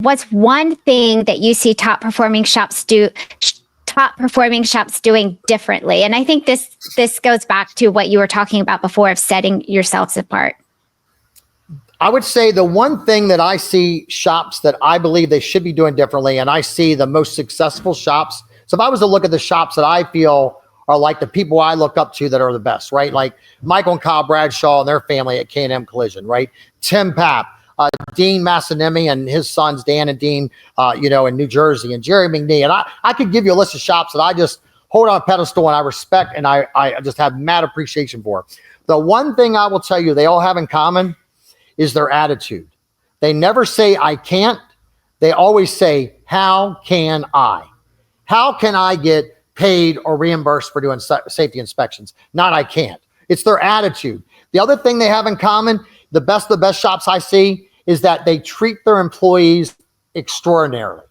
What's one thing that you see top performing shops doing differently? And I think this goes back to what you were talking about before of setting yourselves apart. I would say the one thing that I see shops that I believe they should be doing differently, and I see the most successful shops. So if I was to look at the shops that I feel are like the people I look up to that are the best, right? Like Michael and Kyle Bradshaw and their family at K&M Collision, right? Tim Papp, Dean Massanemi and his sons, Dan and Dean, in New Jersey, and Jerry McNee. And I could give you a list of shops that I just hold on a pedestal and I respect and I just have mad appreciation for. The one thing I will tell you they all have in common is their attitude. They never say, I can't. They always say, how can I? How can I get paid or reimbursed for doing safety inspections? Not I can't. It's their attitude. The other thing they have in common, the best of the best shops I see, is that they treat their employees extraordinarily.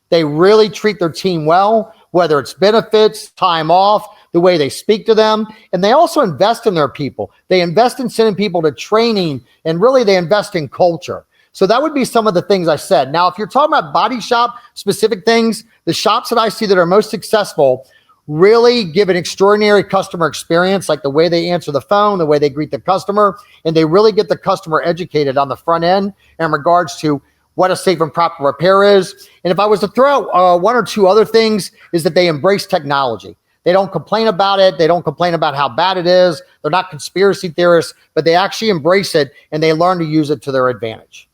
They really treat their team well, whether it's benefits, time off, the way they speak to them. And they also invest in their people. They invest in sending people to training, and really they invest in culture. So that would be some of the things I said. Now, if you're talking about body shop specific things, the shops that I see that are most successful really give an extraordinary customer experience, like the way they answer the phone, the way they greet the customer, and they really get the customer educated on the front end in regards to what a safe and proper repair is. And if I was to throw out one or two other things, is that they embrace technology. They don't complain about it. They don't complain about how bad it is. They're not conspiracy theorists, but they actually embrace it and they learn to use it to their advantage.